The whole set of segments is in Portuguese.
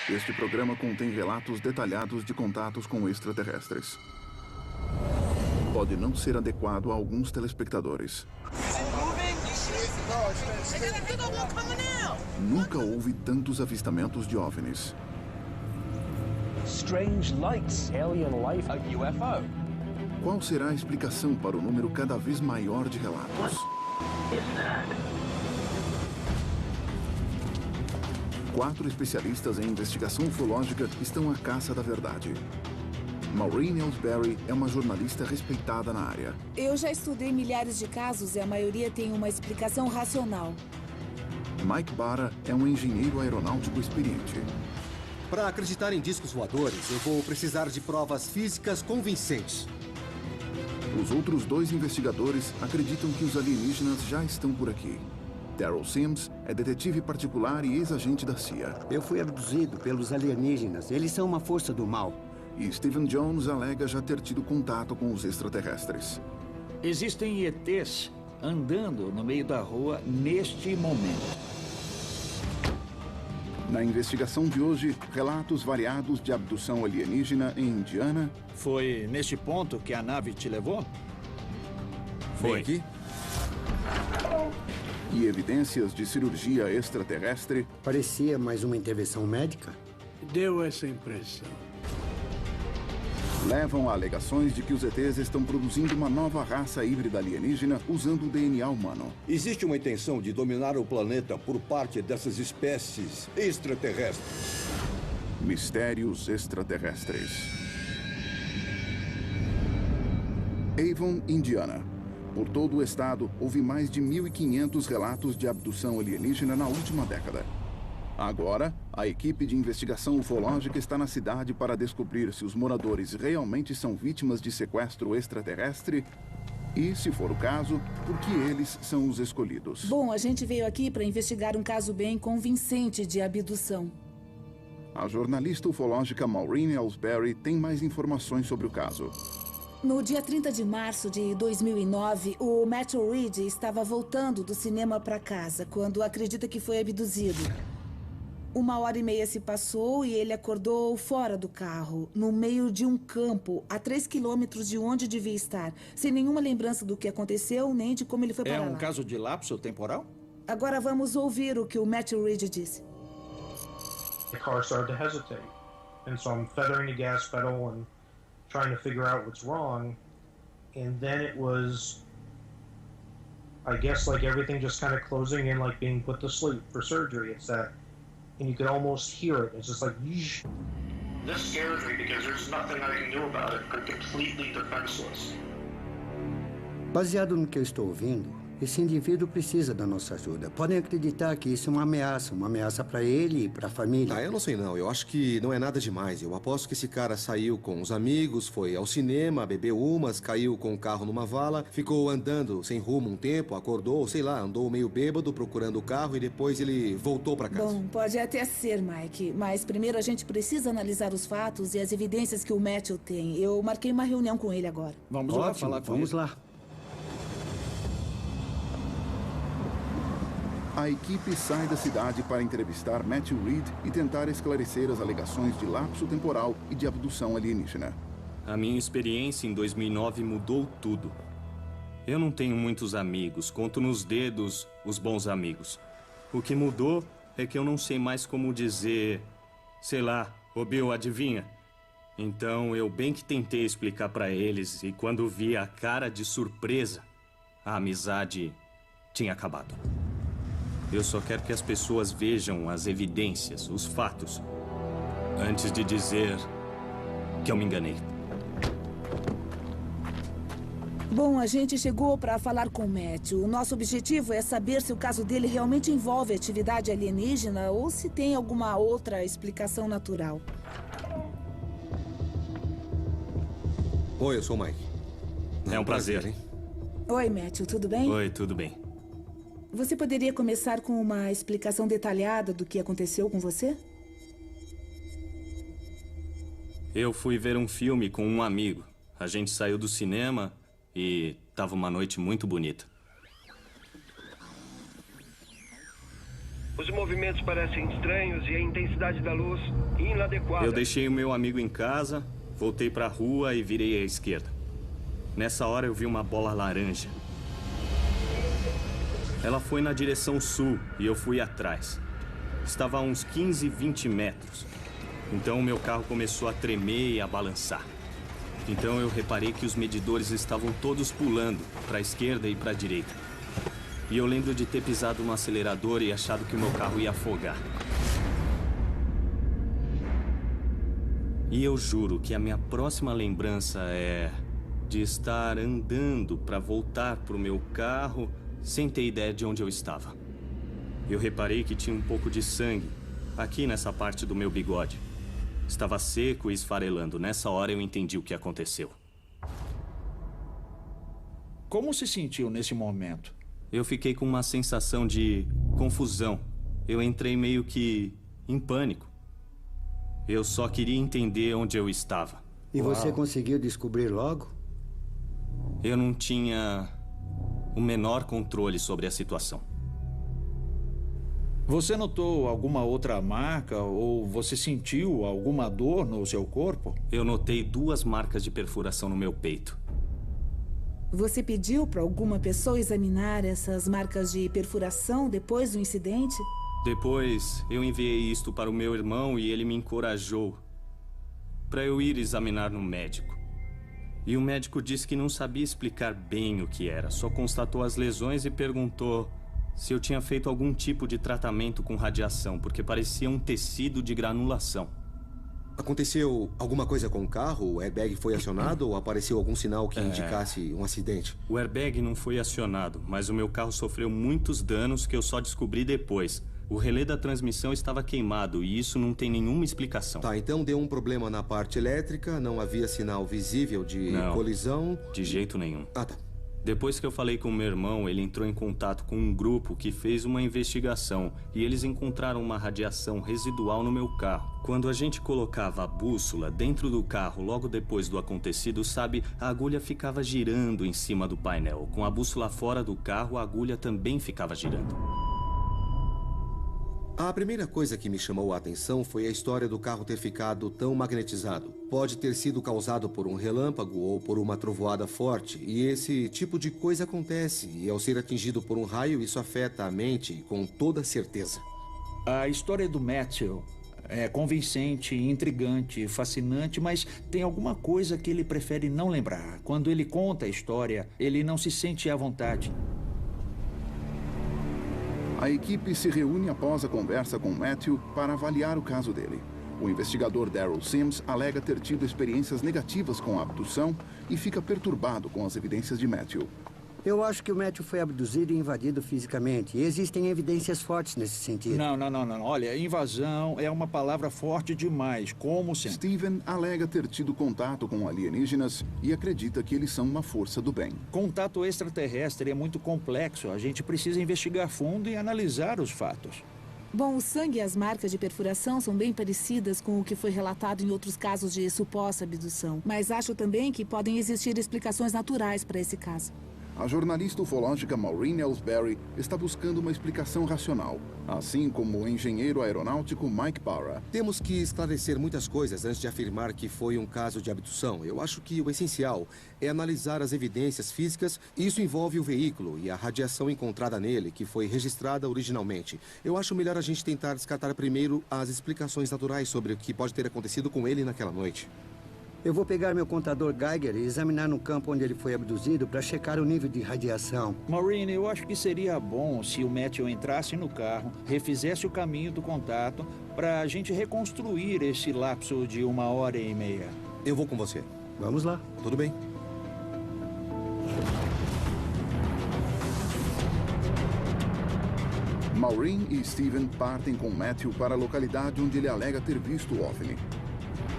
Este programa contém relatos detalhados de contatos com extraterrestres. Pode não ser adequado a alguns telespectadores. Nunca houve tantos avistamentos de OVNIs. Strange lights, alien life, a UFO. Qual será a explicação para o número cada vez maior de relatos? Quatro especialistas em investigação ufológica estão à caça da verdade. Maureen Ellsbury é uma jornalista respeitada na área. Eu já estudei milhares de casos e a maioria tem uma explicação racional. Mike Barra é um engenheiro aeronáutico experiente. Para acreditar em discos voadores, eu vou precisar de provas físicas convincentes. Os outros dois investigadores acreditam que os alienígenas já estão por aqui. Daryl Sims é detetive particular e ex-agente da CIA. Eu fui abduzido pelos alienígenas. Eles são uma força do mal. E Stephen Jones alega já ter tido contato com os extraterrestres. Existem ETs andando no meio da rua neste momento. Na investigação de hoje, relatos variados de abdução alienígena em Indiana. Foi neste ponto que a nave te levou? Foi aqui? E evidências de cirurgia extraterrestre. Parecia mais uma intervenção médica. Deu essa impressão. Levam a alegações de que os ETs estão produzindo uma nova raça híbrida alienígena usando o DNA humano. Existe uma intenção de dominar o planeta por parte dessas espécies extraterrestres. Mistérios extraterrestres. Avon, Indiana. Por todo o estado, houve mais de 1.500 relatos de abdução alienígena na última década. Agora, a equipe de investigação ufológica está na cidade para descobrir se os moradores realmente são vítimas de sequestro extraterrestre e, se for o caso, por que eles são os escolhidos. Bom, a gente veio aqui para investigar um caso bem convincente de abdução. A jornalista ufológica Maureen Ellsbury tem mais informações sobre o caso. No dia 30 de março de 2009, o Matthew Reed estava voltando do cinema para casa quando acredita que foi abduzido. 1h30 se passou e ele acordou fora do carro, no meio de um campo, a 3 quilômetros de onde devia estar, sem nenhuma lembrança do que aconteceu, nem de como ele foi para lá. É um caso de lapso temporal? Agora vamos ouvir o que o Matthew Reed disse. The car started to hesitate, and so I'm feathering the gas pedal and trying to figure out what's wrong, and then it was, I guess, like everything just kind of closing in, like being put to sleep for surgery. It's that. And you could almost hear it. It's just like, yeesh. This scares me because there's nothing I can do about it. I'm completely defenseless. Baseado no que eu estou ouvindo, esse indivíduo precisa da nossa ajuda. Podem acreditar que isso é uma ameaça para ele e para a família. Eu não sei não. Eu acho que não é nada demais. Eu aposto que esse cara saiu com os amigos, foi ao cinema, bebeu umas, caiu com o carro numa vala, ficou andando sem rumo um tempo, acordou, sei lá, andou meio bêbado procurando o carro e depois ele voltou para casa. Bom, pode até ser, Mike, mas primeiro a gente precisa analisar os fatos e as evidências que o Matthew tem. Eu marquei uma reunião com ele agora. Vamos lá falar com vamos ele. lá. A equipe sai da cidade para entrevistar Matthew Reed e tentar esclarecer as alegações de lapso temporal e de abdução alienígena. A minha experiência em 2009 mudou tudo. Eu não tenho muitos amigos, conto nos dedos os bons amigos. O que mudou é que eu não sei mais como dizer, sei lá, ô Bill, adivinha? Então eu bem que tentei explicar para eles e quando vi a cara de surpresa, a amizade tinha acabado. Eu só quero que as pessoas vejam as evidências, os fatos, antes de dizer que eu me enganei. Bom, a gente chegou para falar com o Matthew. O nosso objetivo é saber se o caso dele realmente envolve atividade alienígena ou se tem alguma outra explicação natural. Oi, eu sou o Mike. É um prazer, hein? Oi, Matthew, tudo bem? Oi, tudo bem. Você poderia começar com uma explicação detalhada do que aconteceu com você? Eu fui ver um filme com um amigo. A gente saiu do cinema e tava uma noite muito bonita. Os movimentos parecem estranhos e a intensidade da luz inadequada. Eu deixei o meu amigo em casa, voltei para a rua e virei à esquerda. Nessa hora eu vi uma bola laranja. Ela foi na direção sul e eu fui atrás. Estava a uns 15, 20 metros. Então o meu carro começou a tremer e a balançar. Então eu reparei que os medidores estavam todos pulando para a esquerda e para a direita. E eu lembro de ter pisado no acelerador e achado que o meu carro ia afogar. E eu juro que a minha próxima lembrança é de estar andando para voltar para o meu carro sem ter ideia de onde eu estava. Eu reparei que tinha um pouco de sangue aqui nessa parte do meu bigode. Estava seco e esfarelando. Nessa hora eu entendi o que aconteceu. Como se sentiu nesse momento? Eu fiquei com uma sensação de confusão. Eu entrei meio que em pânico. Eu só queria entender onde eu estava. E você conseguiu descobrir logo? Eu não tinha o menor controle sobre a situação. Você notou alguma outra marca ou você sentiu alguma dor no seu corpo? Eu notei 2 marcas de perfuração no meu peito. Você pediu para alguma pessoa examinar essas marcas de perfuração depois do incidente? Depois, eu enviei isto para o meu irmão e ele me encorajou para eu ir examinar no médico. E o médico disse que não sabia explicar bem o que era, só constatou as lesões e perguntou se eu tinha feito algum tipo de tratamento com radiação, porque parecia um tecido de granulação. Aconteceu alguma coisa com o carro? O airbag foi acionado ou apareceu algum sinal que indicasse um acidente? O airbag não foi acionado, mas o meu carro sofreu muitos danos que eu só descobri depois. O relé da transmissão estava queimado e isso não tem nenhuma explicação. Tá, então deu um problema na parte elétrica, não havia sinal visível de colisão? De jeito nenhum. Ah, tá. Depois que eu falei com meu irmão, ele entrou em contato com um grupo que fez uma investigação e eles encontraram uma radiação residual no meu carro. Quando a gente colocava a bússola dentro do carro logo depois do acontecido, sabe, a agulha ficava girando em cima do painel. Com a bússola fora do carro, a agulha também ficava girando. A primeira coisa que me chamou a atenção foi a história do carro ter ficado tão magnetizado. Pode ter sido causado por um relâmpago ou por uma trovoada forte, e esse tipo de coisa acontece, e ao ser atingido por um raio, isso afeta a mente com toda certeza. A história do Matthew é convincente, intrigante, fascinante, mas tem alguma coisa que ele prefere não lembrar. Quando ele conta a história, ele não se sente à vontade. A equipe se reúne após a conversa com Matthew para avaliar o caso dele. O investigador Daryl Sims alega ter tido experiências negativas com a abdução e fica perturbado com as evidências de Matthew. Eu acho que o Matthew foi abduzido e invadido fisicamente. E existem evidências fortes nesse sentido. Não. Olha, invasão é uma palavra forte demais. Como sempre. Steven alega ter tido contato com alienígenas e acredita que eles são uma força do bem. Contato extraterrestre é muito complexo. A gente precisa investigar fundo e analisar os fatos. Bom, o sangue e as marcas de perfuração são bem parecidas com o que foi relatado em outros casos de suposta abdução. Mas acho também que podem existir explicações naturais para esse caso. A jornalista ufológica Maureen Ellsbury está buscando uma explicação racional, assim como o engenheiro aeronáutico Mike Barra. Temos que esclarecer muitas coisas antes de afirmar que foi um caso de abdução. Eu acho que o essencial é analisar as evidências físicas. Isso envolve o veículo e a radiação encontrada nele, que foi registrada originalmente. Eu acho melhor a gente tentar descartar primeiro as explicações naturais sobre o que pode ter acontecido com ele naquela noite. Eu vou pegar meu contador Geiger e examinar no campo onde ele foi abduzido para checar o nível de radiação. Maureen, eu acho que seria bom se o Matthew entrasse no carro, refizesse o caminho do contato, para a gente reconstruir esse lapso de 1h30. Eu vou com você. Vamos lá. Tudo bem. Maureen e Steven partem com Matthew para a localidade onde ele alega ter visto o OVNI.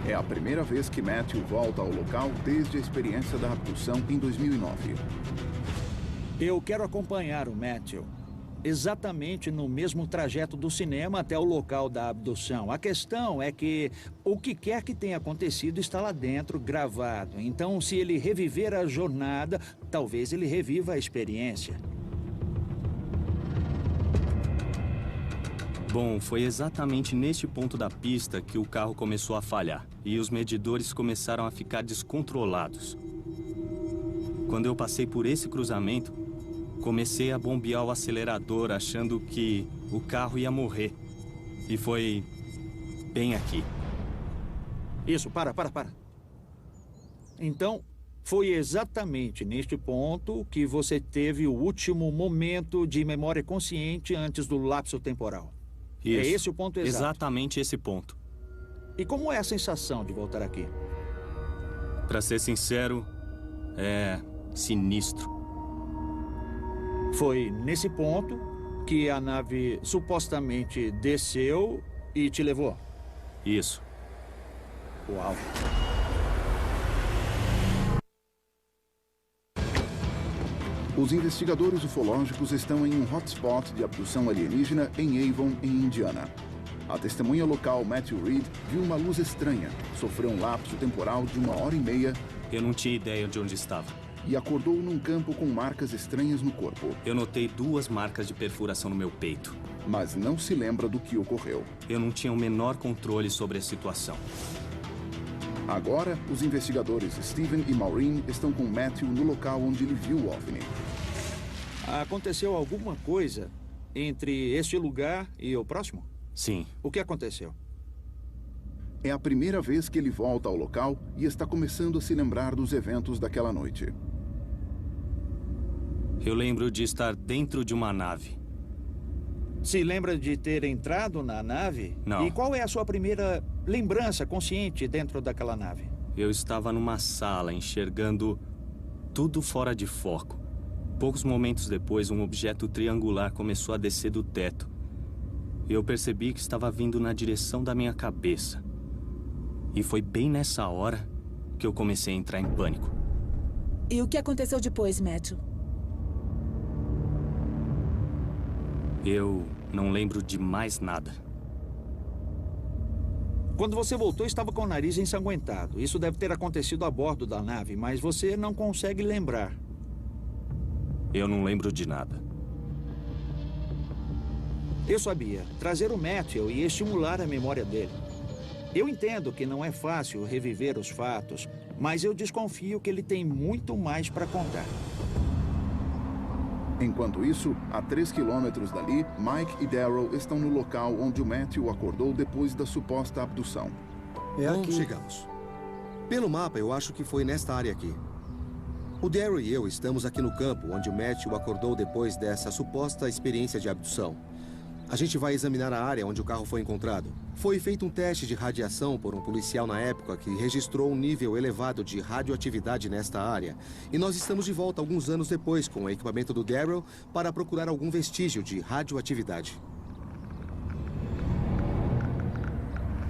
É a primeira vez que Matthew volta ao local desde a experiência da abdução em 2009. Eu quero acompanhar o Matthew exatamente no mesmo trajeto do cinema até o local da abdução. A questão é que o que quer que tenha acontecido está lá dentro, gravado. Então, se ele reviver a jornada, talvez ele reviva a experiência. Bom, foi exatamente neste ponto da pista que o carro começou a falhar. E os medidores começaram a ficar descontrolados. Quando eu passei por esse cruzamento, comecei a bombear o acelerador achando que o carro ia morrer. E foi bem aqui. Isso, para. Então, foi exatamente neste ponto que você teve o último momento de memória consciente antes do lapso temporal. Isso. É esse o ponto exato. Exatamente esse ponto. E como é a sensação de voltar aqui? Pra ser sincero, é sinistro. Foi nesse ponto que a nave supostamente desceu e te levou? Isso. Uau. Os investigadores ufológicos estão em um hotspot de abdução alienígena em Avon, em Indiana. A testemunha local, Matthew Reed, viu uma luz estranha, sofreu um lapso temporal de 1h30. Eu não tinha ideia de onde estava. E acordou num campo com marcas estranhas no corpo. Eu notei 2 marcas de perfuração no meu peito. Mas não se lembra do que ocorreu. Eu não tinha o menor controle sobre a situação. Agora, os investigadores Steven e Maureen estão com Matthew no local onde ele viu o OVNI. Aconteceu alguma coisa entre este lugar e o próximo? Sim. O que aconteceu? É a primeira vez que ele volta ao local e está começando a se lembrar dos eventos daquela noite. Eu lembro de estar dentro de uma nave. Se lembra de ter entrado na nave? Não. E qual é a sua primeira lembrança consciente dentro daquela nave? Eu estava numa sala, enxergando tudo fora de foco. Poucos momentos depois, um objeto triangular começou a descer do teto. Eu percebi que estava vindo na direção da minha cabeça. E foi bem nessa hora que eu comecei a entrar em pânico. E o que aconteceu depois, Matthew? Eu não lembro de mais nada. Quando você voltou, estava com o nariz ensanguentado. Isso deve ter acontecido a bordo da nave, mas você não consegue lembrar. Eu não lembro de nada. Eu sabia. Trazer o Matthew e estimular a memória dele. Eu entendo que não é fácil reviver os fatos, mas eu desconfio que ele tem muito mais para contar. Enquanto isso, a 3 quilômetros dali, Mike e Daryl estão no local onde o Matthew acordou depois da suposta abdução. Onde chegamos? Pelo mapa, eu acho que foi nesta área aqui. O Daryl e eu estamos aqui no campo, onde o Matthew acordou depois dessa suposta experiência de abdução. A gente vai examinar a área onde o carro foi encontrado. Foi feito um teste de radiação por um policial na época que registrou um nível elevado de radioatividade nesta área. E nós estamos de volta alguns anos depois com o equipamento do Daryl para procurar algum vestígio de radioatividade.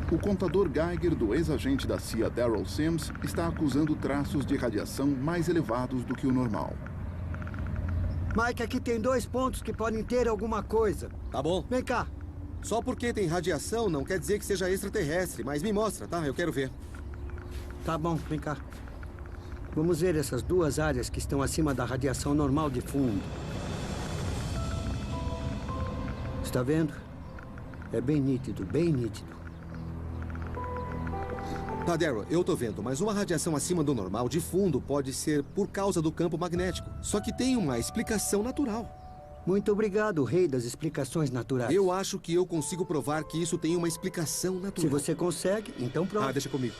O contador Geiger do ex-agente da CIA Daryl Sims está acusando traços de radiação mais elevados do que o normal. Mike, aqui tem 2 pontos que podem ter alguma coisa. Tá bom. Vem cá. Só porque tem radiação não quer dizer que seja extraterrestre, mas me mostra, tá? Eu quero ver. Tá bom, vem cá. Vamos ver essas 2 áreas que estão acima da radiação normal de fundo. Está vendo? É bem nítido, bem nítido. Tá, Daryl, eu tô vendo, mas uma radiação acima do normal de fundo pode ser por causa do campo magnético. Só que tem uma explicação natural. Muito obrigado, rei das explicações naturais. Eu acho que eu consigo provar que isso tem uma explicação natural. Se você consegue, então pronto. Ah, deixa comigo.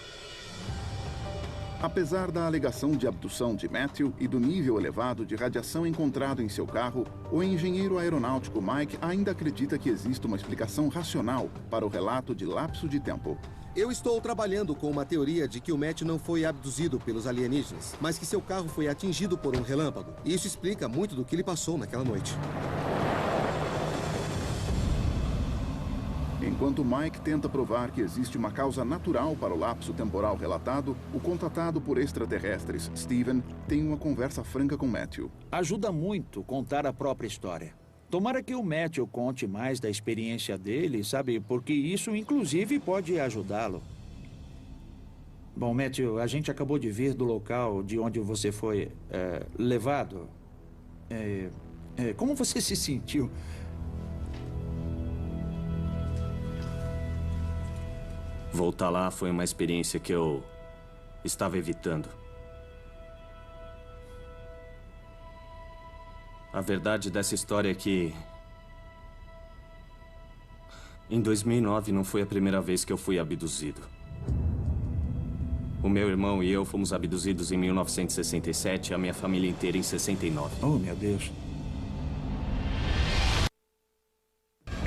Apesar da alegação de abdução de Matthew e do nível elevado de radiação encontrado em seu carro, o engenheiro aeronáutico Mike ainda acredita que existe uma explicação racional para o relato de lapso de tempo. Eu estou trabalhando com uma teoria de que o Matthew não foi abduzido pelos alienígenas, mas que seu carro foi atingido por um relâmpago. E isso explica muito do que ele passou naquela noite. Enquanto Mike tenta provar que existe uma causa natural para o lapso temporal relatado, o contatado por extraterrestres, Steven, tem uma conversa franca com Matthew. Ajuda muito contar a própria história. Tomara que o Matthew conte mais da experiência dele, sabe? Porque isso, inclusive, pode ajudá-lo. Bom, Matthew, a gente acabou de vir do local de onde você foi levado. Como você se sentiu? Voltar lá foi uma experiência que eu estava evitando. A verdade dessa história é que... em 2009 não foi a primeira vez que eu fui abduzido. O meu irmão e eu fomos abduzidos em 1967 e a minha família inteira em 69. Oh, meu Deus.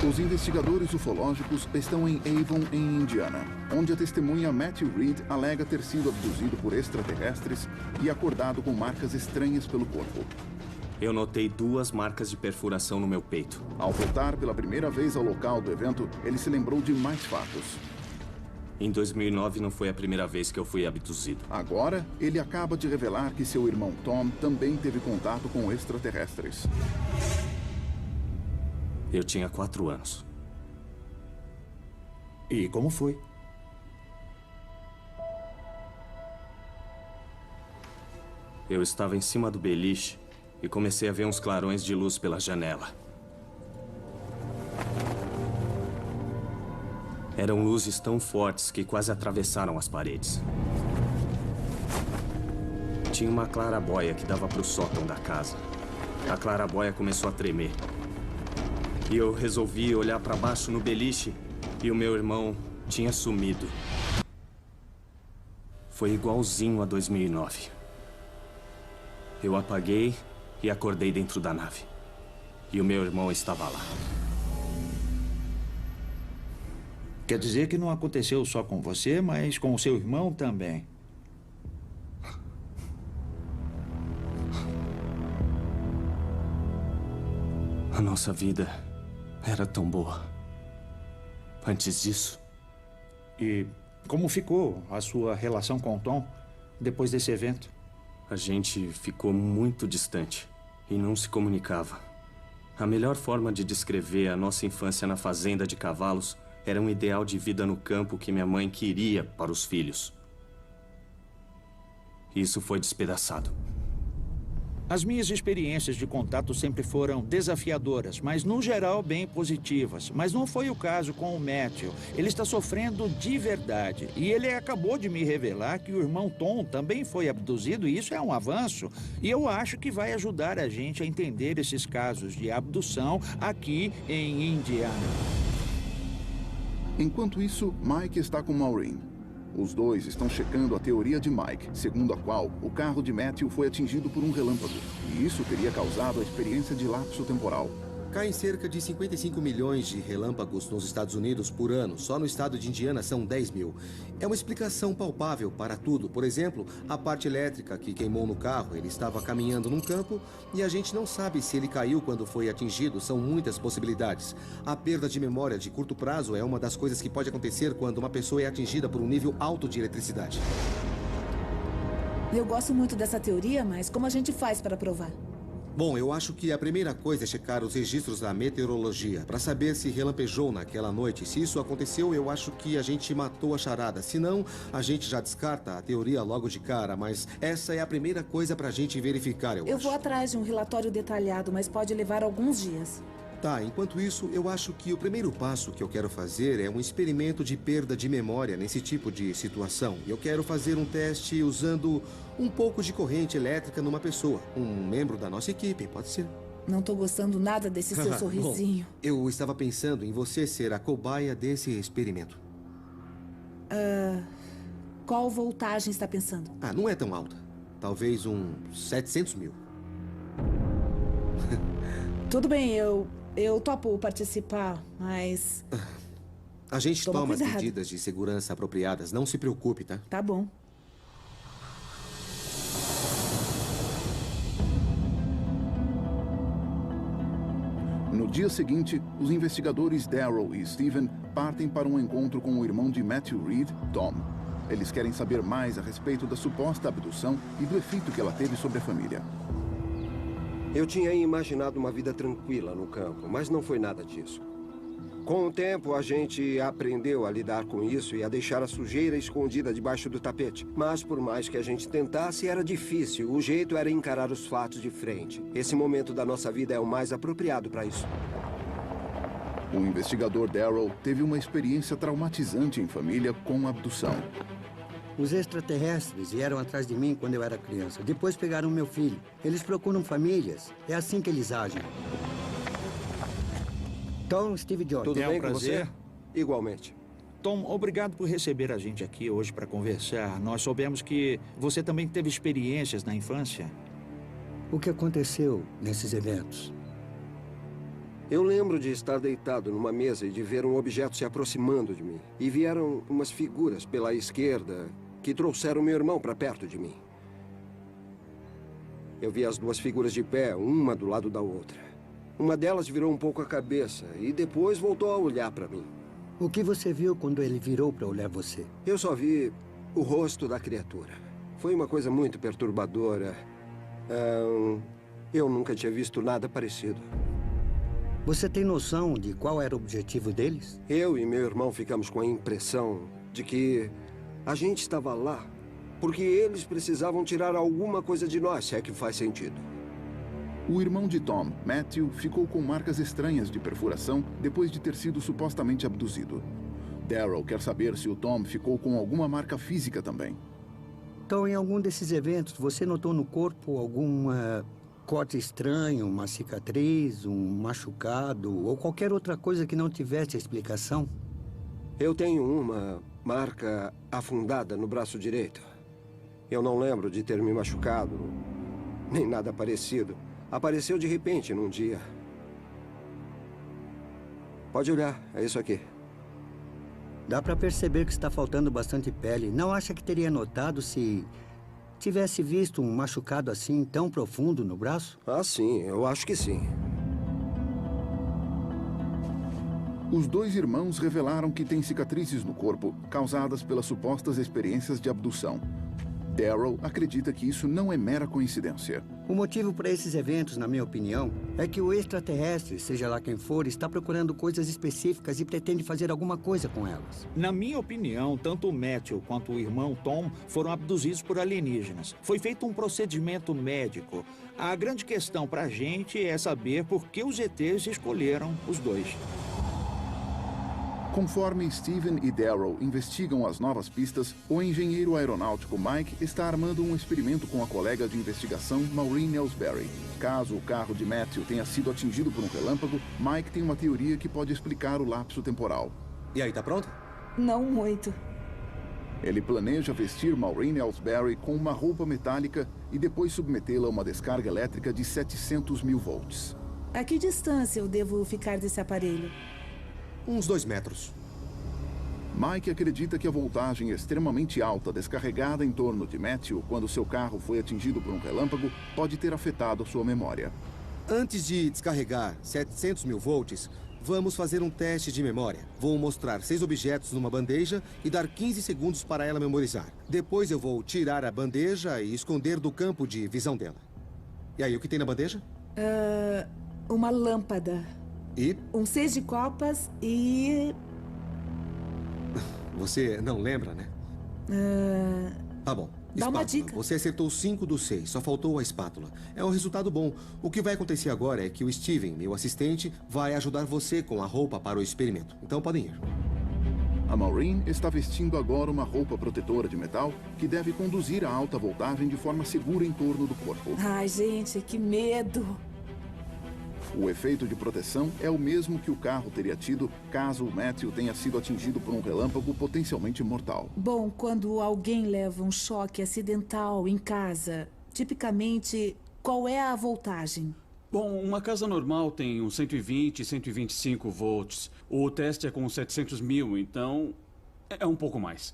Os investigadores ufológicos estão em Avon, em Indiana, onde a testemunha Matthew Reed alega ter sido abduzido por extraterrestres e acordado com marcas estranhas pelo corpo. Eu notei 2 marcas de perfuração no meu peito. Ao voltar pela primeira vez ao local do evento, ele se lembrou de mais fatos. Em 2009 não foi a primeira vez que eu fui abduzido. Agora, ele acaba de revelar que seu irmão Tom também teve contato com extraterrestres. Eu tinha 4 anos. E como foi? Eu estava em cima do beliche e comecei a ver uns clarões de luz pela janela. Eram luzes tão fortes que quase atravessaram as paredes. Tinha uma clarabóia que dava para o sótão da casa. A clarabóia começou a tremer. E eu resolvi olhar para baixo no beliche e o meu irmão tinha sumido. Foi igualzinho a 2009. Eu apaguei e acordei dentro da nave. E o meu irmão estava lá. Quer dizer que não aconteceu só com você, mas com o seu irmão também. A nossa vida era tão boa antes disso. E como ficou a sua relação com o Tom depois desse evento? A gente ficou muito distante e não se comunicava. A melhor forma de descrever a nossa infância na fazenda de cavalos era um ideal de vida no campo que minha mãe queria para os filhos. Isso foi despedaçado. As minhas experiências de contato sempre foram desafiadoras, mas no geral bem positivas. Mas não foi o caso com o Matthew. Ele está sofrendo de verdade. E ele acabou de me revelar que o irmão Tom também foi abduzido, e isso é um avanço. E eu acho que vai ajudar a gente a entender esses casos de abdução aqui em Indiana. Enquanto isso, Mike está com Maureen. Os dois estão checando a teoria de Mike, segundo a qual o carro de Matthew foi atingido por um relâmpago. E isso teria causado a experiência de lapso temporal. Caem cerca de 55 milhões de relâmpagos nos Estados Unidos por ano. Só no estado de Indiana são 10 mil. É uma explicação palpável para tudo. Por exemplo, a parte elétrica que queimou no carro. Ele estava caminhando num campo e a gente não sabe se ele caiu quando foi atingido. São muitas possibilidades. A perda de memória de curto prazo é uma das coisas que pode acontecer quando uma pessoa é atingida por um nível alto de eletricidade. Eu gosto muito dessa teoria, mas como a gente faz para provar? Bom, eu acho que a primeira coisa é checar os registros da meteorologia para saber se relampejou naquela noite. Se isso aconteceu, eu acho que a gente matou a charada. Se não, a gente já descarta a teoria logo de cara. Mas essa é a primeira coisa para a gente verificar, eu acho. Eu vou atrás de um relatório detalhado, mas pode levar alguns dias. Tá, enquanto isso, eu acho que o primeiro passo que eu quero fazer é um experimento de perda de memória nesse tipo de situação. Eu quero fazer um teste usando um pouco de corrente elétrica numa pessoa. Um membro da nossa equipe, pode ser. Não tô gostando nada desse seu sorrisinho. Bom, eu estava pensando em você ser a cobaia desse experimento. Qual voltagem está pensando? Não é tão alta. Talvez uns 700 mil. Tudo bem, eu topo participar, mas... A gente toma as cuidado. medidas de segurança apropriadas. Não se preocupe, tá? Tá bom. No dia seguinte, os investigadores Daryl e Steven partem para um encontro com o irmão de Matthew Reed, Tom. Eles querem saber mais a respeito da suposta abdução e do efeito que ela teve sobre a família. Eu tinha imaginado uma vida tranquila no campo, mas não foi nada disso. Com o tempo, a gente aprendeu a lidar com isso e a deixar a sujeira escondida debaixo do tapete. Mas por mais que a gente tentasse, era difícil. O jeito era encarar os fatos de frente. Esse momento da nossa vida é o mais apropriado para isso. O investigador Darrow teve uma experiência traumatizante em família com abdução. Os extraterrestres vieram atrás de mim quando eu era criança. Depois pegaram meu filho. Eles procuram famílias. É assim que eles agem. Tom, Steve Jobs. Tudo bem com prazer? você? Igualmente. Tom, obrigado por receber a gente aqui hoje para conversar. Nós soubemos que você também teve experiências na infância. O que aconteceu nesses eventos? Eu lembro de estar deitado numa mesa e de ver um objeto se aproximando de mim. E vieram umas figuras pela esquerda que trouxeram meu irmão para perto de mim. Eu vi as duas figuras de pé, uma do lado da outra. Uma delas virou um pouco a cabeça e depois voltou a olhar para mim. O que você viu quando ele virou para olhar você? Eu só vi o rosto da criatura. Foi uma coisa muito perturbadora. Eu nunca tinha visto nada parecido. Você tem noção de qual era o objetivo deles? Eu e meu irmão ficamos com a impressão de que a gente estava lá porque eles precisavam tirar alguma coisa de nós, se é que faz sentido. O irmão de Tom, Matthew, ficou com marcas estranhas de perfuração depois de ter sido supostamente abduzido. Darrow quer saber se o Tom ficou com alguma marca física também. Então, em algum desses eventos, você notou no corpo algum corte estranho, uma cicatriz, um machucado ou qualquer outra coisa que não tivesse explicação? Eu tenho uma marca afundada no braço direito. Eu não lembro de ter me machucado, nem nada parecido. Apareceu de repente num dia. Pode olhar, é isso aqui. Dá pra perceber que está faltando bastante pele. Não acha que teria notado se tivesse visto um machucado assim tão profundo no braço? Ah, sim, eu acho que sim. Os dois irmãos revelaram que têm cicatrizes no corpo causadas pelas supostas experiências de abdução. Darrow acredita que isso não é mera coincidência. O motivo para esses eventos, na minha opinião, é que o extraterrestre, seja lá quem for, está procurando coisas específicas e pretende fazer alguma coisa com elas. Na minha opinião, tanto o Matthew quanto o irmão Tom foram abduzidos por alienígenas. Foi feito um procedimento médico. A grande questão para a gente é saber por que os ETs escolheram os dois. Conforme Steven e Darrow investigam as novas pistas, o engenheiro aeronáutico Mike está armando um experimento com a colega de investigação Maureen Ellsbury. Caso o carro de Matthew tenha sido atingido por um relâmpago, Mike tem uma teoria que pode explicar o lapso temporal. E aí, tá pronto? Não muito. Ele planeja vestir Maureen Ellsbury com uma roupa metálica e depois submetê-la a uma descarga elétrica de 700 mil volts. A que distância eu devo ficar desse aparelho? Uns 2 metros. Mike acredita que a voltagem extremamente alta descarregada em torno de Matthew quando seu carro foi atingido por um relâmpago pode ter afetado sua memória. Antes de descarregar 700 mil volts, vamos fazer um teste de memória. Vou mostrar 6 objetos numa bandeja e dar 15 segundos para ela memorizar. Depois eu vou tirar a bandeja e esconder do campo de visão dela. E aí, o que tem na bandeja? Uma lâmpada. E? Um 6 de copas e... Você não lembra, né? Tá bom. Dá uma dica. Você acertou 5 dos 6, só faltou a espátula. É um resultado bom. O que vai acontecer agora é que o Steven, meu assistente, vai ajudar você com a roupa para o experimento. Então podem ir. A Maureen está vestindo agora uma roupa protetora de metal que deve conduzir a alta voltagem de forma segura em torno do corpo. Ai, gente, que medo! O efeito de proteção é o mesmo que o carro teria tido caso o Matthew tenha sido atingido por um relâmpago potencialmente mortal. Bom, quando alguém leva um choque acidental em casa, tipicamente, qual é a voltagem? Bom, uma casa normal tem uns 120, 125 volts. O teste é com 700 mil, então é um pouco mais.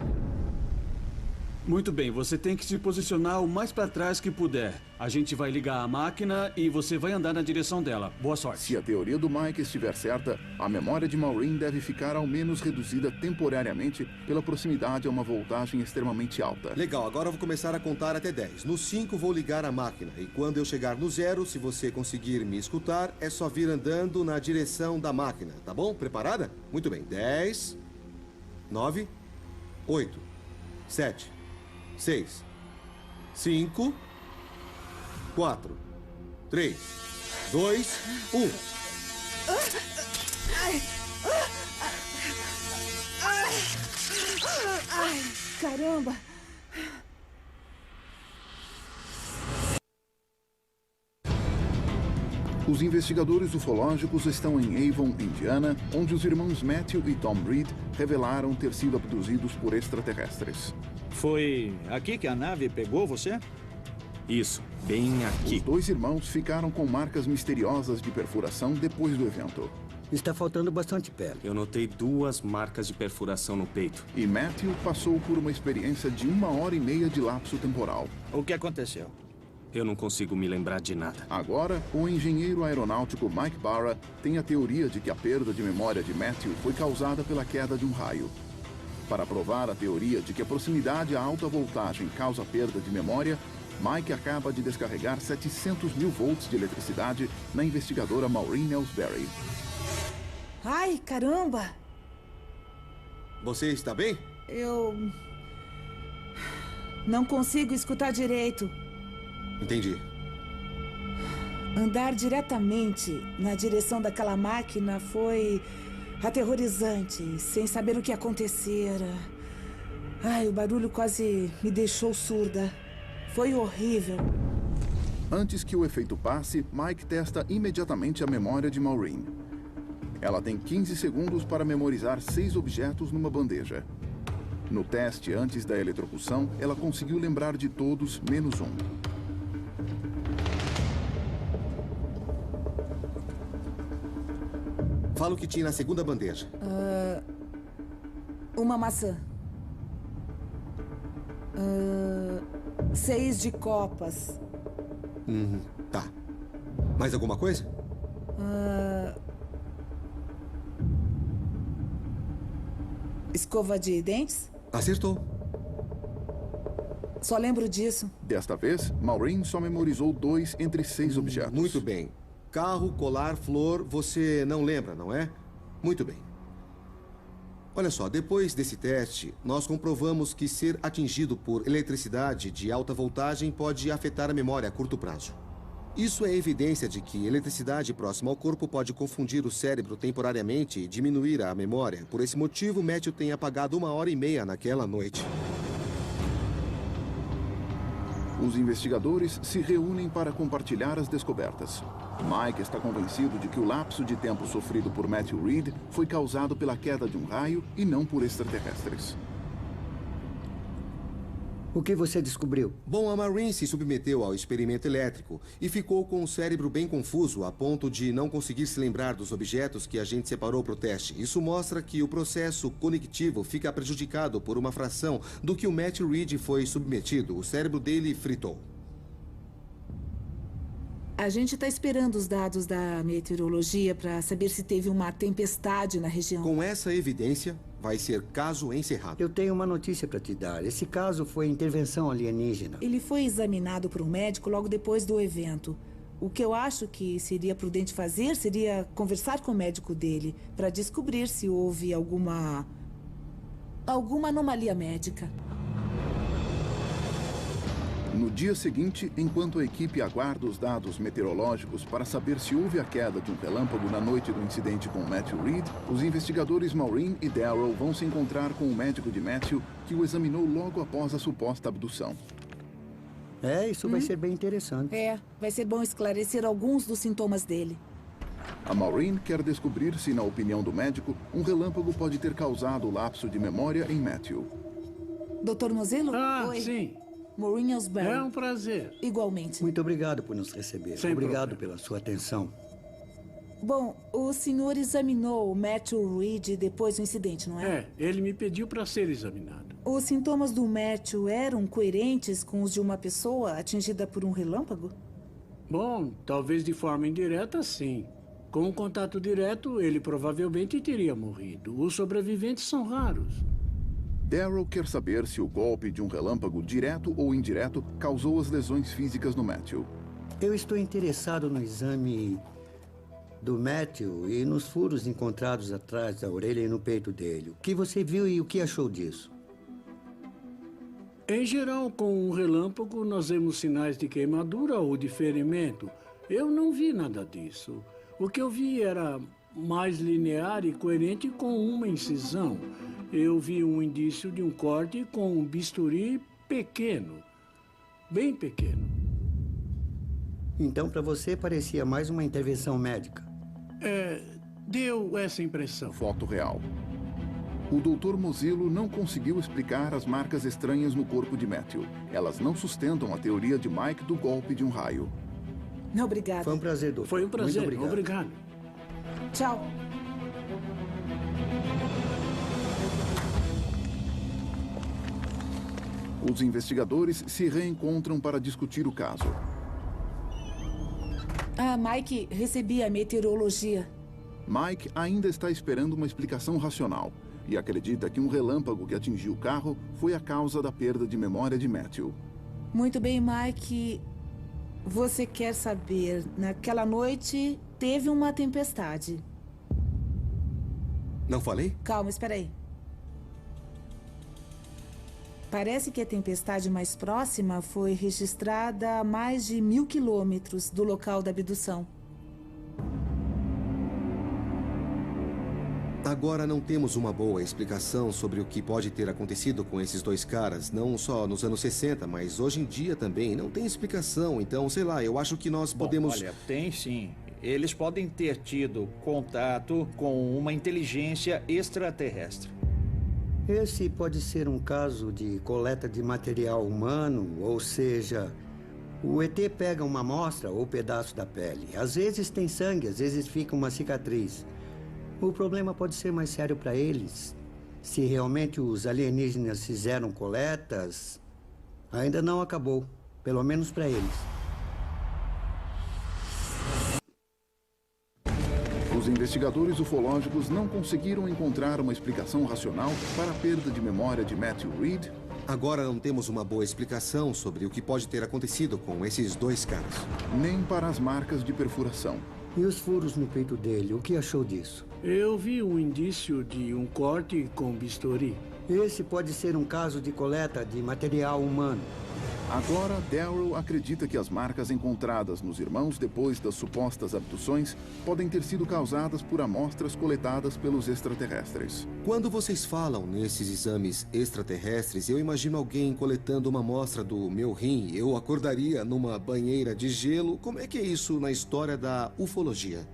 Muito bem, você tem que se posicionar o mais para trás que puder. A gente vai ligar a máquina e você vai andar na direção dela. Boa sorte. Se a teoria do Mike estiver certa, a memória de Maureen deve ficar ao menos reduzida temporariamente pela proximidade a uma voltagem extremamente alta. Legal, agora eu vou começar a contar até 10. No 5 vou ligar a máquina e quando eu chegar no 0, se você conseguir me escutar, é só vir andando na direção da máquina, tá bom? Preparada? Muito bem. 10, 9, 8, 7... 6, 5, 4, 3, 2, 1. caramba! Os investigadores ufológicos estão em Avon, Indiana, onde os irmãos Matthew e Tom Reed revelaram ter sido abduzidos por extraterrestres. Foi aqui que a nave pegou você? Isso, bem aqui. Os dois irmãos ficaram com marcas misteriosas de perfuração depois do evento. Está faltando bastante pele. Eu notei 2 marcas de perfuração no peito. E Matthew passou por uma experiência de 1h30 de lapso temporal. O que aconteceu? Eu não consigo me lembrar de nada. Agora, o engenheiro aeronáutico Mike Barra tem a teoria de que a perda de memória de Matthew foi causada pela queda de um raio. Para provar a teoria de que a proximidade a alta voltagem causa perda de memória, Mike acaba de descarregar 700 mil volts de eletricidade na investigadora Maureen Ellsbury. Ai, caramba! Você está bem? Eu... não consigo escutar direito. Entendi. Andar diretamente na direção daquela máquina foi aterrorizante, sem saber o que acontecera. Ai, o barulho quase me deixou surda. Foi horrível. Antes que o efeito passe, Mike testa imediatamente a memória de Maureen. Ela tem 15 segundos para memorizar 6 objetos numa bandeja. No teste antes da eletrocução, ela conseguiu lembrar de todos, menos um. Fala o que tinha na segunda bandeja. Uma maçã. 6 de copas. Tá. Mais alguma coisa? Escova de dentes? Acertou. Só lembro disso. Desta vez, Maureen só memorizou 2 entre 6 objetos. Muito bem. Carro, colar, flor, você não lembra, não é? Muito bem. Olha só, depois desse teste, nós comprovamos que ser atingido por eletricidade de alta voltagem pode afetar a memória a curto prazo. Isso é evidência de que eletricidade próxima ao corpo pode confundir o cérebro temporariamente e diminuir a memória. Por esse motivo, Matthew tem apagado 1h30 naquela noite. Os investigadores se reúnem para compartilhar as descobertas. Mike está convencido de que o lapso de tempo sofrido por Matthew Reed foi causado pela queda de um raio e não por extraterrestres. O que você descobriu? Bom, a Maureen se submeteu ao experimento elétrico e ficou com o cérebro bem confuso a ponto de não conseguir se lembrar dos objetos que a gente separou para o teste. Isso mostra que o processo conectivo fica prejudicado por uma fração do que o Matthew Reed foi submetido. O cérebro dele fritou. A gente está esperando os dados da meteorologia para saber se teve uma tempestade na região. Com essa evidência, vai ser caso encerrado. Eu tenho uma notícia para te dar. Esse caso foi intervenção alienígena. Ele foi examinado por um médico logo depois do evento. O que eu acho que seria prudente fazer seria conversar com o médico dele para descobrir se houve alguma anomalia médica. No dia seguinte, enquanto a equipe aguarda os dados meteorológicos para saber se houve a queda de um relâmpago na noite do incidente com Matthew Reed, os investigadores Maureen e Darrell vão se encontrar com o médico de Matthew, que o examinou logo após a suposta abdução. Isso vai ser bem interessante. Vai ser bom esclarecer alguns dos sintomas dele. A Maureen quer descobrir se, na opinião do médico, um relâmpago pode ter causado o lapso de memória em Matthew. Dr. Mozelo? Oi. Sim. Maureen Ellsbury. É um prazer. Igualmente. Muito obrigado por nos receber. Sem Obrigado problema. pela sua atenção. Bom, o senhor examinou o Matthew Reed depois do incidente, não é? Ele me pediu para ser examinado. Os sintomas do Matthew eram coerentes com os de uma pessoa atingida por um relâmpago? Bom, talvez de forma indireta, sim. Com um contato direto, ele provavelmente teria morrido. Os sobreviventes são raros. Darrell quer saber se o golpe de um relâmpago, direto ou indireto, causou as lesões físicas no Matthew. Eu estou interessado no exame do Matthew e nos furos encontrados atrás da orelha e no peito dele. O que você viu e o que achou disso? Em geral, com um relâmpago, nós vemos sinais de queimadura ou de ferimento. Eu não vi nada disso. O que eu vi era mais linear e coerente com uma incisão. Eu vi um indício de um corte com um bisturi pequeno. Bem pequeno. Então, para você, parecia mais uma intervenção médica. Deu essa impressão. Foto real. O Dr. Mozilo não conseguiu explicar as marcas estranhas no corpo de Matthew. Elas não sustentam a teoria de Mike do golpe de um raio. Obrigada. Foi um prazer, doutor. Foi um prazer. Muito obrigado. Tchau. Os investigadores se reencontram para discutir o caso. Mike, recebi a meteorologia. Mike ainda está esperando uma explicação racional e acredita que um relâmpago que atingiu o carro foi a causa da perda de memória de Matthew. Muito bem, Mike. Você quer saber, naquela noite teve uma tempestade. Não falei? Calma, espera aí. Parece que a tempestade mais próxima foi registrada a mais de 1.000 quilômetros do local da abdução. Agora não temos uma boa explicação sobre o que pode ter acontecido com esses dois caras, não só nos anos 60, mas hoje em dia também. Não tem explicação, então, sei lá, eu acho que nós podemos... Olha, tem sim. Eles podem ter tido contato com uma inteligência extraterrestre. Esse pode ser um caso de coleta de material humano, ou seja, o ET pega uma amostra ou pedaço da pele. Às vezes tem sangue, às vezes fica uma cicatriz. O problema pode ser mais sério para eles. Se realmente os alienígenas fizeram coletas, ainda não acabou, pelo menos para eles. Os investigadores ufológicos não conseguiram encontrar uma explicação racional para a perda de memória de Matthew Reed. Agora não temos uma boa explicação sobre o que pode ter acontecido com esses dois caras. Nem para as marcas de perfuração. E os furos no peito dele, o que achou disso? Eu vi um indício de um corte com bisturi. Esse pode ser um caso de coleta de material humano. Agora, Daryl acredita que as marcas encontradas nos irmãos depois das supostas abduções podem ter sido causadas por amostras coletadas pelos extraterrestres. Quando vocês falam nesses exames extraterrestres, eu imagino alguém coletando uma amostra do meu rim. Eu acordaria numa banheira de gelo. Como é que é isso na história da ufologia?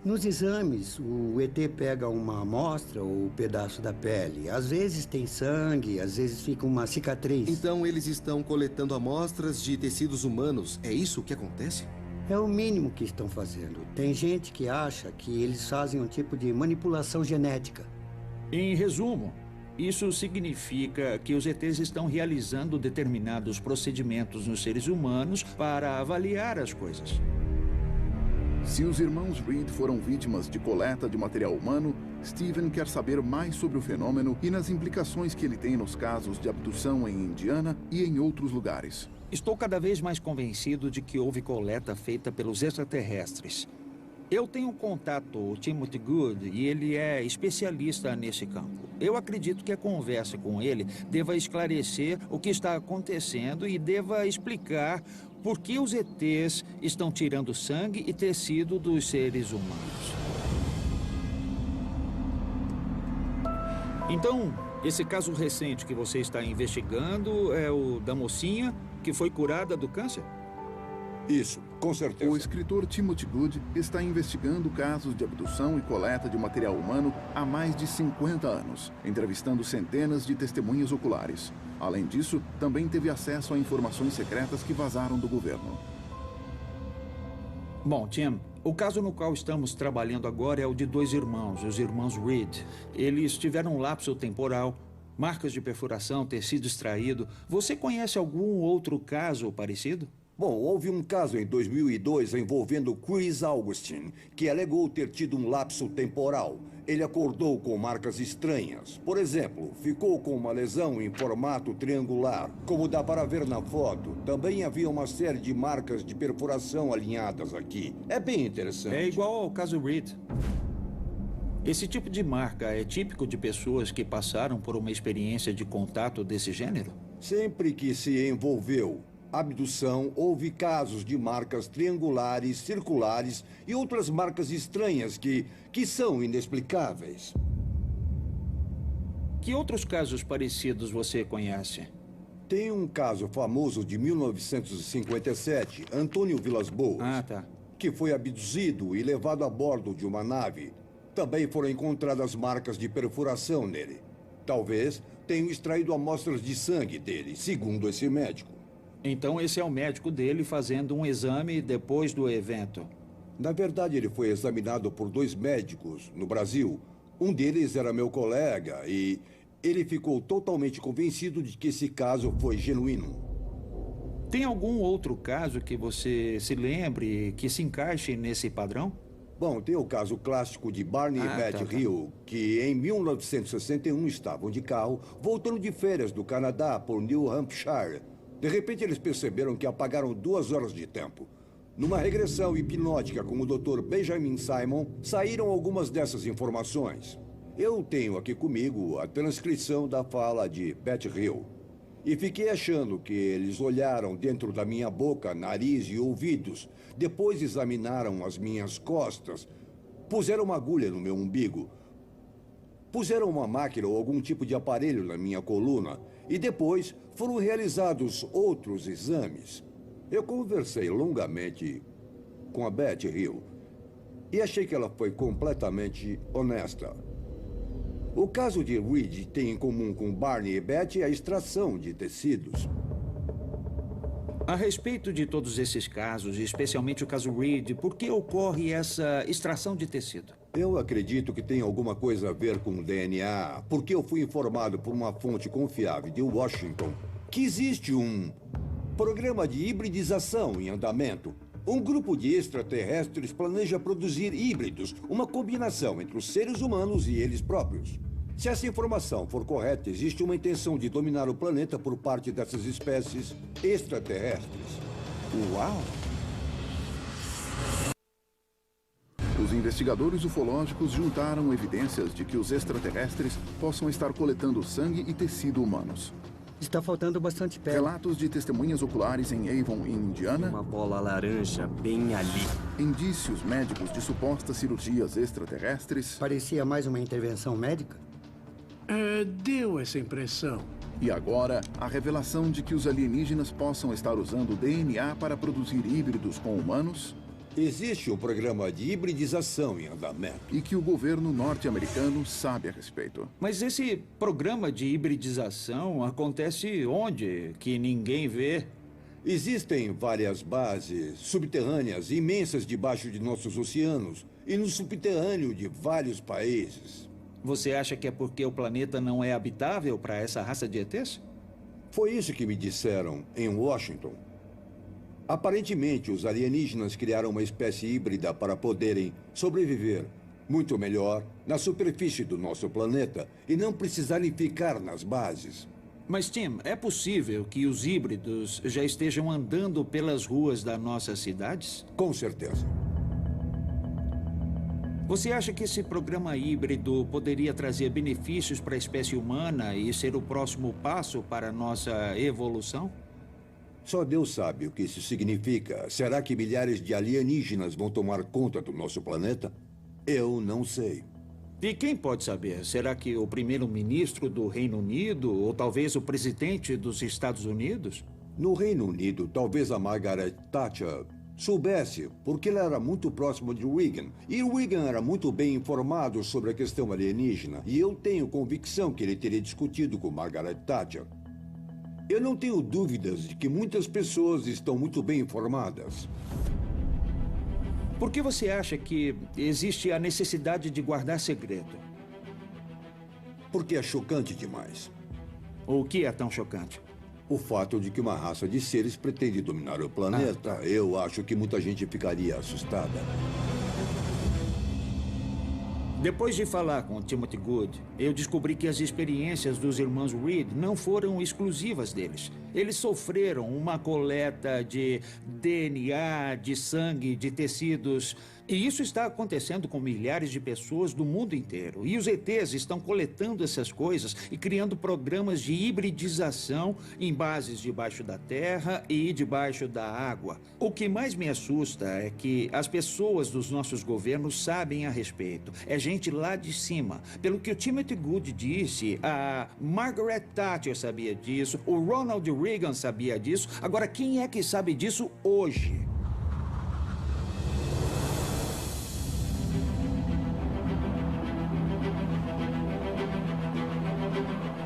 Nos exames, o ET pega uma amostra ou um pedaço da pele. Às vezes tem sangue, às vezes fica uma cicatriz. Então eles estão coletando amostras de tecidos humanos. É isso que acontece? É o mínimo que estão fazendo. Tem gente que acha que eles fazem um tipo de manipulação genética. Em resumo, isso significa que os ETs estão realizando determinados procedimentos nos seres humanos para avaliar as coisas. Se os irmãos Reed foram vítimas de coleta de material humano, Steven quer saber mais sobre o fenômeno e nas implicações que ele tem nos casos de abdução em Indiana e em outros lugares. Estou cada vez mais convencido de que houve coleta feita pelos extraterrestres. Eu tenho um contato, o Timothy Good, e ele é especialista nesse campo. Eu acredito que a conversa com ele deva esclarecer o que está acontecendo e deva explicar por que os ETs estão tirando sangue e tecido dos seres humanos. Então, esse caso recente que você está investigando é o da mocinha que foi curada do câncer? Isso, com certeza. O escritor Timothy Good está investigando casos de abdução e coleta de material humano há mais de 50 anos, entrevistando centenas de testemunhas oculares. Além disso, também teve acesso a informações secretas que vazaram do governo. Bom, Tim, o caso no qual estamos trabalhando agora é o de dois irmãos, os irmãos Reed. Eles tiveram um lapso temporal, marcas de perfuração, tecido extraído. Você conhece algum outro caso parecido? Bom, houve um caso em 2002 envolvendo Chris Augustine, que alegou ter tido um lapso temporal. Ele acordou com marcas estranhas. Por exemplo, ficou com uma lesão em formato triangular, como dá para ver na foto. Também havia uma série de marcas de perfuração alinhadas aqui. É bem interessante. É igual ao caso Reed. Esse tipo de marca é típico de pessoas que passaram por uma experiência de contato desse gênero? Sempre que se envolveu abdução, houve casos de marcas triangulares, circulares e outras marcas estranhas que são inexplicáveis. Que outros casos parecidos você conhece? Tem um caso famoso de 1957, Antônio Vilas Boas. Ah, tá. Que foi abduzido e levado a bordo de uma nave. Também foram encontradas marcas de perfuração nele. Talvez tenham extraído amostras de sangue dele, segundo esse médico. Então esse é o médico dele fazendo um exame depois do evento. Na verdade, ele foi examinado por 2 médicos no Brasil. Um deles era meu colega e ele ficou totalmente convencido de que esse caso foi genuíno. Tem algum outro caso que você se lembre que se encaixe nesse padrão? Bom, tem o caso clássico de Barney e Betty Hill, que em 1961 estavam de carro, voltando de férias do Canadá por New Hampshire. De repente, eles perceberam que apagaram 2 horas de tempo. Numa regressão hipnótica com o Dr. Benjamin Simon, saíram algumas dessas informações. Eu tenho aqui comigo a transcrição da fala de Betty Hill. E fiquei achando que eles olharam dentro da minha boca, nariz e ouvidos. Depois examinaram as minhas costas. Puseram uma agulha no meu umbigo. Puseram uma máquina ou algum tipo de aparelho na minha coluna. E depois foram realizados outros exames. Eu conversei longamente com a Betty Hill. E achei que ela foi completamente honesta. O caso de Reed tem em comum com Barney e Betty a extração de tecidos. A respeito de todos esses casos, especialmente o caso Reed, por que ocorre essa extração de tecido? Eu acredito que tem alguma coisa a ver com o DNA, porque eu fui informado por uma fonte confiável de Washington que existe um programa de hibridização em andamento. Um grupo de extraterrestres planeja produzir híbridos, uma combinação entre os seres humanos e eles próprios. Se essa informação for correta, existe uma intenção de dominar o planeta por parte dessas espécies extraterrestres. Uau! Os investigadores ufológicos juntaram evidências de que os extraterrestres possam estar coletando sangue e tecido humanos. Está faltando bastante pele. Relatos de testemunhas oculares em Avon, em Indiana. Uma bola laranja bem ali. Indícios médicos de supostas cirurgias extraterrestres. Parecia mais uma intervenção médica? Deu essa impressão. E agora, a revelação de que os alienígenas possam estar usando o DNA para produzir híbridos com humanos. Existe um programa de hibridização em andamento. E que o governo norte-americano sabe a respeito. Mas esse programa de hibridização acontece onde? Que ninguém vê? Existem várias bases subterrâneas imensas debaixo de nossos oceanos e no subterrâneo de vários países. Você acha que é porque o planeta não é habitável para essa raça de ETs? Foi isso que me disseram em Washington. Aparentemente, os alienígenas criaram uma espécie híbrida para poderem sobreviver muito melhor na superfície do nosso planeta e não precisarem ficar nas bases. Mas, Tim, é possível que os híbridos já estejam andando pelas ruas das nossas cidades? Com certeza. Você acha que esse programa híbrido poderia trazer benefícios para a espécie humana e ser o próximo passo para a nossa evolução? Só Deus sabe o que isso significa. Será que milhares de alienígenas vão tomar conta do nosso planeta? Eu não sei. E quem pode saber? Será que o primeiro-ministro do Reino Unido ou talvez o presidente dos Estados Unidos? No Reino Unido, talvez a Margaret Thatcher soubesse, porque ela era muito próxima de Reagan. E Reagan era muito bem informado sobre a questão alienígena. E eu tenho convicção que ele teria discutido com Margaret Thatcher. Eu não tenho dúvidas de que muitas pessoas estão muito bem informadas. Por que você acha que existe a necessidade de guardar segredo? Porque é chocante demais. O que é tão chocante? O fato de que uma raça de seres pretende dominar o planeta. Eu acho que muita gente ficaria assustada. Depois de falar com Timothy Good, eu descobri que as experiências dos irmãos Reed não foram exclusivas deles. Eles sofreram uma coleta de DNA, de sangue, de tecidos, E isso está acontecendo com milhares de pessoas do mundo inteiro. E os ETs estão coletando essas coisas e criando programas de hibridização em bases debaixo da terra e debaixo da água. O que mais me assusta é que as pessoas dos nossos governos sabem a respeito. É gente lá de cima. Pelo que o Timothy Good disse, a Margaret Thatcher sabia disso, o Ronald Reagan sabia disso. Agora, quem é que sabe disso hoje?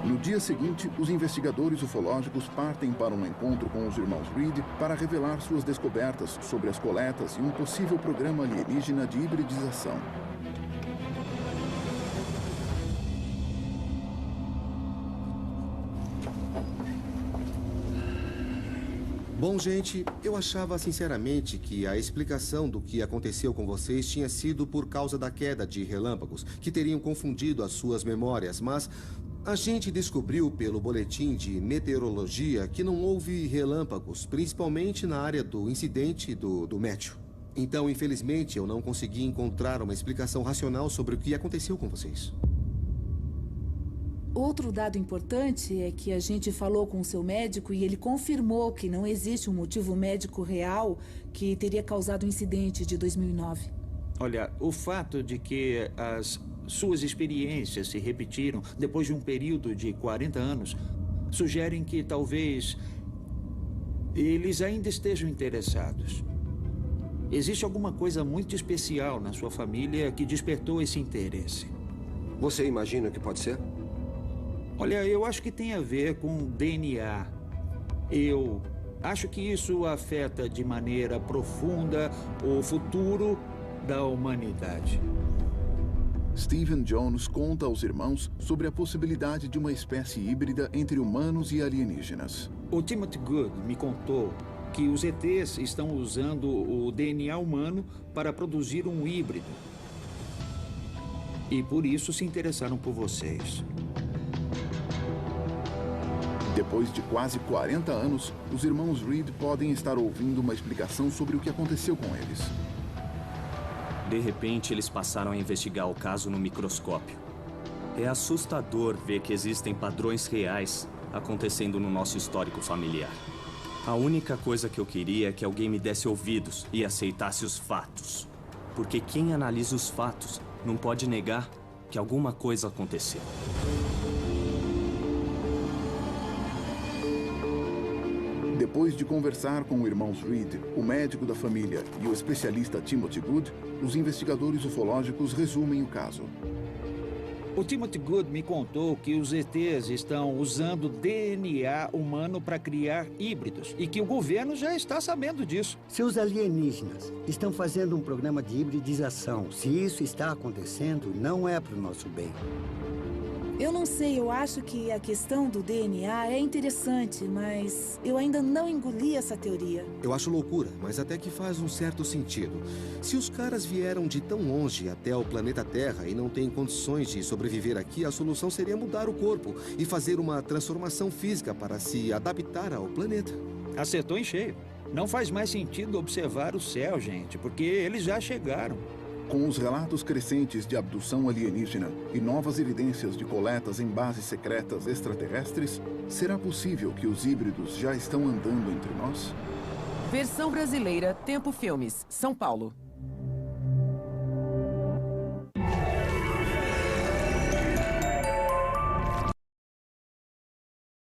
No dia seguinte, os investigadores ufológicos partem para um encontro com os irmãos Reed para revelar suas descobertas sobre as coletas e um possível programa alienígena de hibridização. Bom, gente, eu achava sinceramente que a explicação do que aconteceu com vocês tinha sido por causa da queda de relâmpagos, que teriam confundido as suas memórias, mas a gente descobriu pelo boletim de meteorologia que não houve relâmpagos, principalmente na área do incidente do Matthew. Então, infelizmente, eu não consegui encontrar uma explicação racional sobre o que aconteceu com vocês. Outro dado importante é que a gente falou com o seu médico e ele confirmou que não existe um motivo médico real que teria causado o incidente de 2009. Olha, o fato de que as suas experiências se repetiram depois de um período de 40 anos sugerem que talvez eles ainda estejam interessados. Existe alguma coisa muito especial na sua família que despertou esse interesse. Você imagina o que pode ser? Olha, eu acho que tem a ver com DNA. Eu acho que isso afeta de maneira profunda o futuro da humanidade. Stephen Jones conta aos irmãos sobre a possibilidade de uma espécie híbrida entre humanos e alienígenas. O Timothy Good me contou que os ETs estão usando o DNA humano para produzir um híbrido. E por isso se interessaram por vocês. Depois de quase 40 anos, os irmãos Reed podem estar ouvindo uma explicação sobre o que aconteceu com eles. De repente, eles passaram a investigar o caso no microscópio. É assustador ver que existem padrões reais acontecendo no nosso histórico familiar. A única coisa que eu queria é que alguém me desse ouvidos e aceitasse os fatos. Porque quem analisa os fatos não pode negar que alguma coisa aconteceu. Depois de conversar com os irmãos Reed, o médico da família e o especialista Timothy Good, os investigadores ufológicos resumem o caso. O Timothy Good me contou que os ETs estão usando DNA humano para criar híbridos e que o governo já está sabendo disso. Se os alienígenas estão fazendo um programa de hibridização, se isso está acontecendo, não é para o nosso bem. Eu não sei, eu acho que a questão do DNA é interessante, mas eu ainda não engoli essa teoria. Eu acho loucura, mas até que faz um certo sentido. Se os caras vieram de tão longe até o planeta Terra e não têm condições de sobreviver aqui, a solução seria mudar o corpo e fazer uma transformação física para se adaptar ao planeta. Acertou em cheio. Não faz mais sentido observar o céu, gente, porque eles já chegaram. Com os relatos crescentes de abdução alienígena e novas evidências de coletas em bases secretas extraterrestres, será possível que os híbridos já estão andando entre nós? Versão brasileira, Tempo Filmes, São Paulo.